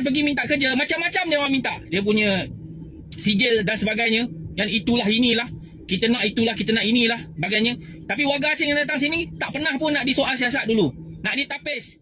pergi minta kerja, macam-macam dia orang minta. Dia punya sijil dan sebagainya. Dan itulah inilah. Kita nak itulah, kita nak inilah, bagainya. Tapi warga asing yang datang sini tak pernah pun nak disoal siasat dulu. Nak ditapis.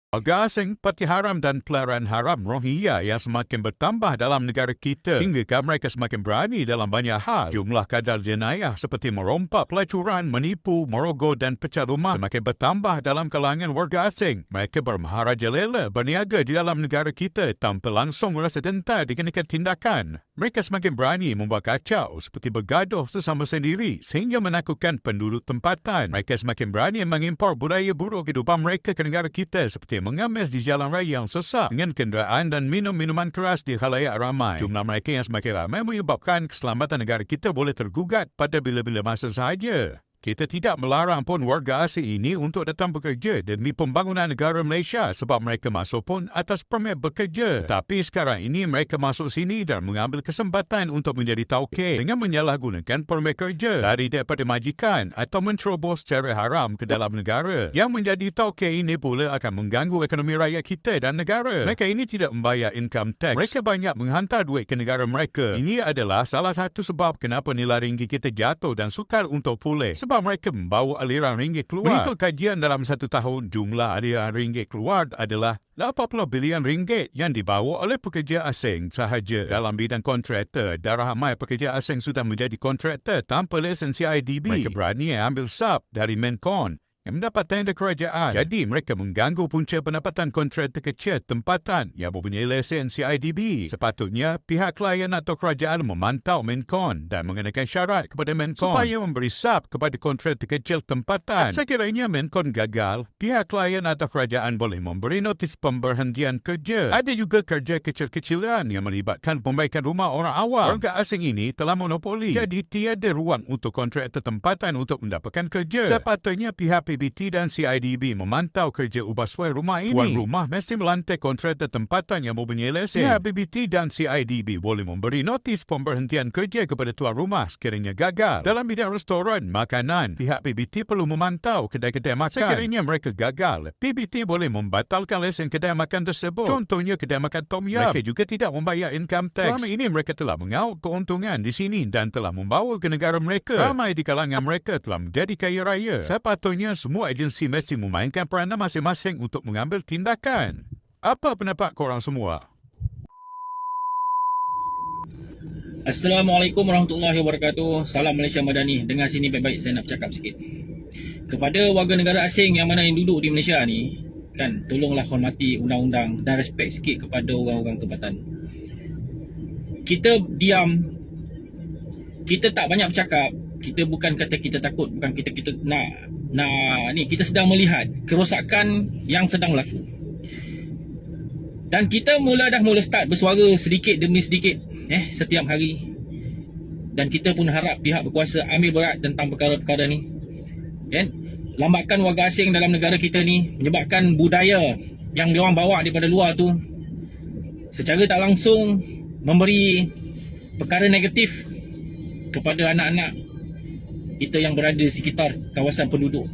Warga asing, parti haram dan pelayaran haram Rohingya yang semakin bertambah dalam negara kita sehingga mereka semakin berani dalam banyak hal. Jumlah kadar jenayah seperti merompak, pelacuran, menipu, merogoh dan pecah rumah semakin bertambah dalam kalangan warga asing. Mereka bermaharajalela berniaga di dalam negara kita tanpa langsung rasa gentar dikenakan tindakan. Mereka semakin berani membuat kacau seperti bergaduh sesama sendiri sehingga menakutkan penduduk tempatan. Mereka semakin berani mengimpor budaya buruk kehidupan mereka ke negara kita seperti mengamis di jalan raya yang sesak dengan kenderaan dan minum minuman keras di khalayak ramai. Jumlah mereka yang semakin ramai menyebabkan keselamatan negara kita boleh tergugat pada bila-bila masa sahaja. Kita tidak melarang pun warga asing ini untuk datang bekerja demi pembangunan negara Malaysia sebab mereka masuk pun atas permit bekerja. Tapi sekarang ini mereka masuk sini dan mengambil kesempatan untuk menjadi tauke dengan menyalahgunakan permit kerja dari daripada majikan atau mencerobos secara haram ke dalam negara. Yang menjadi tauke ini pula akan mengganggu ekonomi rakyat kita dan negara. Mereka ini tidak membayar income tax. Mereka banyak menghantar duit ke negara mereka. Ini adalah salah satu sebab kenapa nilai ringgit kita jatuh dan sukar untuk pulih. Sebab mereka membawa aliran ringgit keluar. Mengikut kajian dalam 1 tahun, jumlah aliran ringgit keluar adalah 80 bilion ringgit yang dibawa oleh pekerja asing sahaja. Dalam bidang kontraktor, dah ramai pekerja asing sudah menjadi kontraktor tanpa lesen CIDB. Mereka berani ambil sub dari Mencon yang mendapat tender kerajaan. Jadi mereka mengganggu punca pendapatan kontraktor kecil tempatan yang mempunyai lesen CIDB. Sepatutnya pihak klien atau kerajaan memantau Mencon dan mengenakan syarat kepada Mencon supaya memberi sub kepada kontraktor kecil tempatan. Sekiranya Mencon gagal, pihak klien atau kerajaan boleh memberi notis pemberhentian kerja. Ada juga kerja kecil-kecilan yang melibatkan pembaikan rumah orang awam. Warga asing ini telah monopoli. Jadi tiada ruang untuk kontraktor tempatan untuk mendapatkan kerja. Sepatutnya pihak PBT dan CIDB memantau kerja ubah suai rumah ini. Tuan rumah mesti melantik kontraktor tempatan yang mempunyai lesen. Pihak PBT dan CIDB boleh memberi notis pemberhentian kerja kepada tuan rumah sekiranya gagal. Dalam bidang restoran, makanan, pihak PBT perlu memantau kedai-kedai makan. Sekiranya mereka gagal, PBT boleh membatalkan lesen kedai makan tersebut. Contohnya kedai makan Tom Yum. Mereka juga tidak membayar income tax. Selama ini mereka telah mengaut keuntungan di sini dan telah membawa ke negara mereka. Ramai di kalangan mereka telah menjadi kaya raya. Sepatutnya semua agensi mesti memainkan peranan masing-masing untuk mengambil tindakan. Apa pendapat korang semua? Assalamualaikum warahmatullahi wabarakatuh. Salam Malaysia Madani. Dengar sini baik-baik saya nak bercakap sikit. Kepada warga negara asing yang mana yang duduk di Malaysia ni, kan, tolonglah hormati undang-undang dan respect sikit kepada orang-orang tempatan. Kita diam, kita tak banyak bercakap. Kita bukan kata kita takut, bukan kita nak ni, kita sedang melihat kerosakan yang sedang berlaku. Dan kita mula start bersuara sedikit demi sedikit setiap hari. Dan kita pun harap pihak berkuasa ambil berat tentang perkara-perkara ni. Kan? Lambakan warga asing dalam negara kita ni menyebabkan budaya yang diorang bawa daripada luar tu secara tak langsung memberi perkara negatif kepada anak-anak kita yang berada di sekitar kawasan penduduk.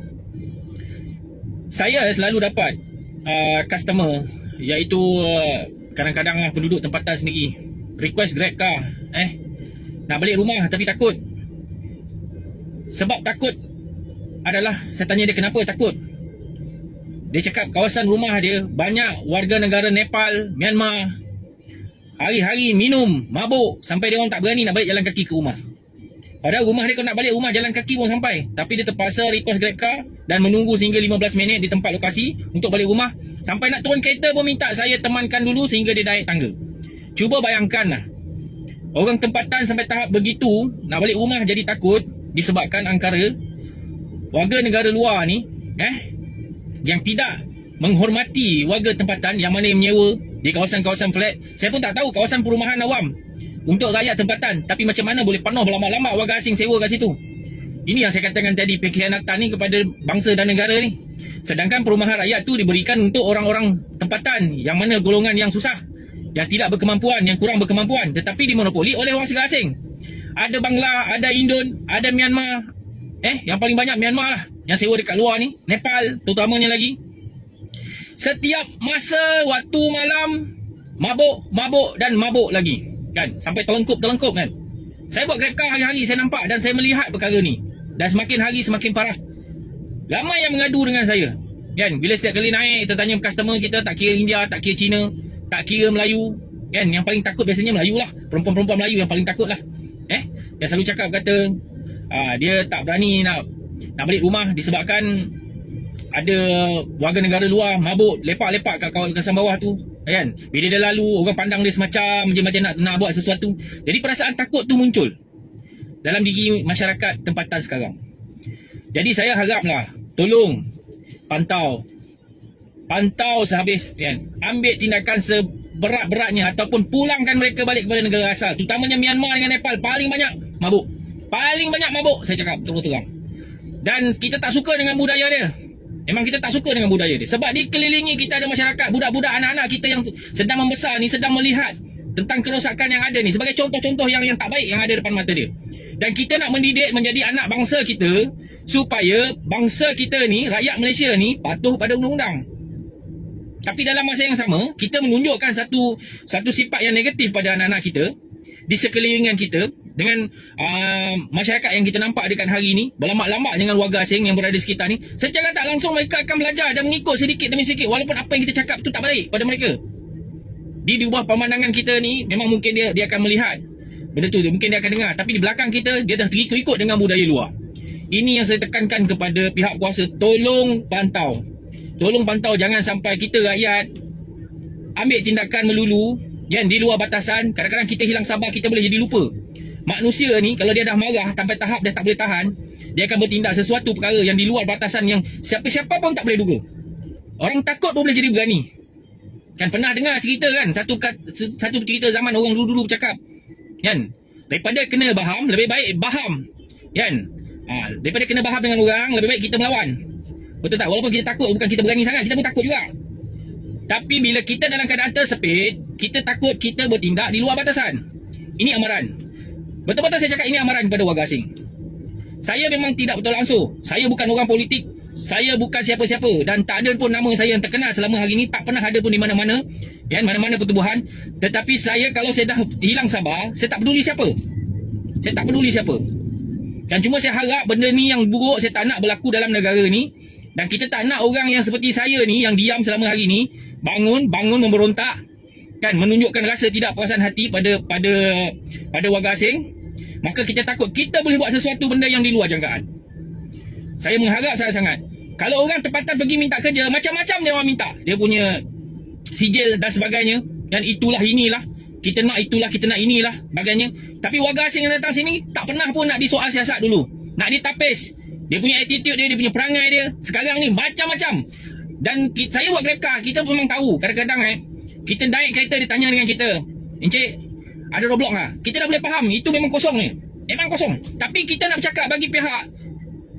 Saya selalu dapat customer, iaitu kadang-kadang penduduk tempatan sendiri request Grab car, nak balik rumah tapi takut. Sebab takut adalah, saya tanya dia kenapa takut. Dia cakap kawasan rumah dia banyak warga negara Nepal, Myanmar. Hari-hari minum, mabuk sampai dia orang tak berani nak balik jalan kaki ke rumah. Padahal rumah dia, kalau nak balik rumah jalan kaki pun sampai. Tapi dia terpaksa request Grab car dan menunggu sehingga 15 minit di tempat lokasi untuk balik rumah. Sampai nak turun kereta pun minta saya temankan dulu sehingga dia naik tangga. Cuba bayangkanlah, orang tempatan sampai tahap begitu, nak balik rumah jadi takut disebabkan angkara warga negara luar ni yang tidak menghormati warga tempatan yang mana yang menyewa di kawasan-kawasan flat. Saya pun tak tahu kawasan perumahan awam untuk rakyat tempatan, tapi macam mana boleh penuh berlama-lama warga asing sewa kat situ. Ini yang saya katakan tadi, pengkhianatan ni kepada bangsa dan negara ni. Sedangkan perumahan rakyat tu diberikan untuk orang-orang tempatan yang mana golongan yang susah, yang tidak berkemampuan, yang kurang berkemampuan, tetapi dimonopoli oleh orang asing. Ada Bangla, ada Indon, ada Myanmar, Yang paling banyak Myanmar lah yang sewa dekat luar ni, Nepal terutamanya lagi. Setiap masa waktu malam mabuk dan mabuk lagi, kan, sampai terlengkup kan. Saya buat Grab car hari-hari, saya nampak dan saya melihat perkara ni, dan semakin hari semakin parah. Ramai yang mengadu dengan saya, kan, bila setiap kali naik kita tanya customer kita, tak kira India, tak kira Cina, tak kira Melayu, kan, yang paling takut biasanya Melayu lah, perempuan-perempuan Melayu yang paling takut lah. Dia selalu cakap kata dia tak berani nak balik rumah disebabkan ada warga negara luar mabuk lepak-lepak kat kawasan bawah tu, kan. Bila dia lalu, orang pandang dia semacam dia macam nak buat sesuatu. Jadi perasaan takut tu muncul dalam diri masyarakat tempatan sekarang. Jadi saya haraplah tolong pantau sehabis, kan. Ambil tindakan seberat-beratnya ataupun pulangkan mereka balik kepada negara asal, terutamanya Myanmar dengan Nepal. Paling banyak mabuk, saya cakap terus-terang. Dan kita tak suka dengan budaya dia. Memang kita tak suka dengan budaya dia. Sebab dikelilingi kita ada masyarakat, budak-budak, anak-anak kita yang sedang membesar ni, sedang melihat tentang kerosakan yang ada ni sebagai contoh-contoh yang tak baik yang ada depan mata dia. Dan kita nak mendidik menjadi anak bangsa kita supaya bangsa kita ni, rakyat Malaysia ni, patuh pada undang-undang. Tapi dalam masa yang sama, kita menunjukkan satu sifat yang negatif pada anak-anak kita di sekelilingan kita dengan masyarakat yang kita nampak dekat hari ni, berlambak-lambak dengan warga asing yang berada di sekitar ni. Secara tak langsung mereka akan belajar dan mengikut sedikit demi sedikit, walaupun apa yang kita cakap tu tak baik pada mereka. Di bawah pemandangan kita ni, memang mungkin dia akan melihat benda tu, mungkin dia akan dengar, tapi di belakang kita dia dah terikut-ikut dengan budaya luar. Ini yang saya tekankan kepada pihak kuasa, tolong pantau, jangan sampai kita rakyat ambil tindakan melulu, yang di luar batasan. Kadang-kadang kita hilang sabar, kita boleh jadi lupa. Manusia ni kalau dia dah marah sampai tahap dia tak boleh tahan, dia akan bertindak sesuatu perkara yang di luar batasan yang siapa-siapa pun tak boleh duga. Orang takut pun boleh jadi berani. Kan pernah dengar cerita kan, satu cerita zaman orang dulu bercakap, kan, daripada kena baham, lebih baik baham, kan. Daripada kena baham dengan orang, lebih baik kita melawan. Betul tak? Walaupun kita takut, bukan kita berani sangat, kita pun takut juga. Tapi bila kita dalam keadaan tersepit, kita takut, kita bertindak di luar batasan. Ini amaran. Betul-betul saya cakap, ini amaran kepada warga asing. Saya memang tidak betul langsung. Saya bukan orang politik. Saya bukan siapa-siapa. Dan tak ada pun nama saya yang terkenal selama hari ini. Tak pernah ada pun di mana-mana, kan, mana-mana pertubuhan. Tetapi saya, kalau saya dah hilang sabar, saya tak peduli siapa. Dan cuma saya harap benda ni yang buruk saya tak nak berlaku dalam negara ni. Dan kita tak nak orang yang seperti saya ni, yang diam selama hari ni, bangun memberontak, kan, menunjukkan rasa tidak puasan hati pada warga asing. Maka kita takut kita boleh buat sesuatu benda yang di luar jangkaan. Saya mengharap sangat-sangat, kalau orang tempatan pergi minta kerja, macam-macam dia orang minta, dia punya sijil dan sebagainya, dan itulah inilah, kita nak itulah, kita nak inilah sebagainya. Tapi warga asing yang datang sini tak pernah pun nak disoal siasat dulu, nak ditapis. Dia punya attitude dia punya perangai dia sekarang ni macam-macam. Dan saya buat Grab car, kita memang tahu kadang-kadang kita naik kereta, dia tanya dengan kita, "Encik, ada roadblock tak?" Kita dah boleh faham itu memang kosong ni, memang kosong. Tapi kita nak bercakap bagi pihak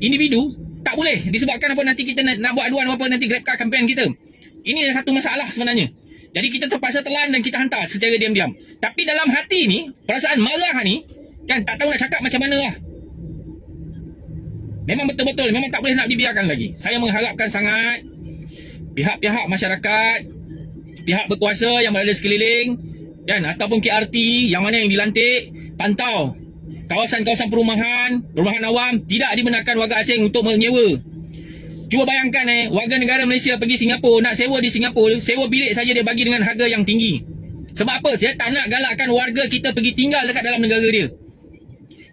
individu tak boleh, disebabkan apa, nanti kita nak buat aduan apa, nanti Grab car campaign kita. Ini satu masalah sebenarnya. Jadi kita terpaksa telan dan kita hantar secara diam-diam. Tapi dalam hati ni, perasaan marah ni, kan, tak tahu nak cakap macam mana lah. Memang betul-betul, memang tak boleh nak dibiarkan lagi. Saya mengharapkan sangat pihak-pihak masyarakat, pihak berkuasa yang berada sekeliling, kan, ataupun KRT yang mana yang dilantik, pantau kawasan-kawasan perumahan awam tidak dibenarkan warga asing untuk menyewa. Cuba bayangkan warga negara Malaysia pergi Singapura, nak sewa di Singapura, sewa bilik saja dia bagi dengan harga yang tinggi. Sebab apa? Saya tak nak galakkan warga kita pergi tinggal dekat dalam negara dia.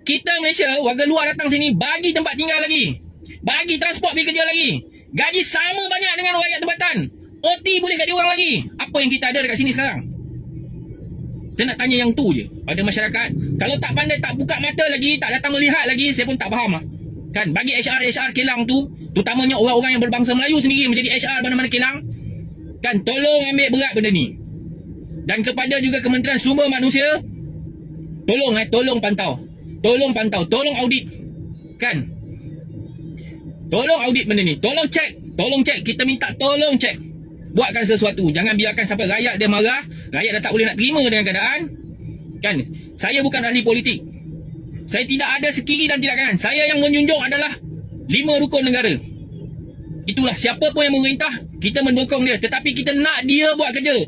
Kita Malaysia, warga luar datang sini, bagi tempat tinggal lagi, bagi transport pergi kerja lagi, gaji sama banyak dengan rakyat tempatan, OT boleh kat diorang lagi. Apa yang kita ada dekat sini sekarang? Saya nak tanya yang tu je pada masyarakat. Kalau tak pandai, tak buka mata lagi, tak datang melihat lagi, saya pun tak faham lah. Kan, bagi HR kilang tu, terutamanya orang-orang yang berbangsa Melayu sendiri menjadi HR mana-mana kilang, kan, tolong ambil berat benda ni. Dan kepada juga Kementerian Sumber Manusia, tolong pantau, tolong audit, kan, tolong audit benda ni, tolong cek, kita minta tolong cek, buatkan sesuatu, jangan biarkan sampai rakyat dia marah, rakyat dah tak boleh nak terima dengan keadaan, kan. Saya bukan ahli politik, saya tidak ada sekiri dan tidak kanan, saya yang menjunjung adalah 5 rukun negara. Itulah siapa pun yang memerintah, kita mendukung dia. Tetapi kita nak dia buat kerja.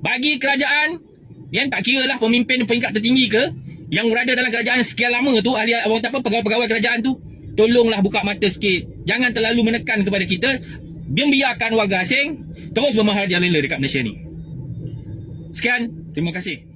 Bagi kerajaan, yang tak kira lah pemimpin peringkat tertinggi ke, yang berada dalam kerajaan sekian lama tu, ahli orang apa pegawai-pegawai kerajaan tu, tolonglah buka mata sikit. Jangan terlalu menekan kepada kita. Biarkan warga asing terus bermaharajalela dekat Malaysia ni. Sekian, terima kasih.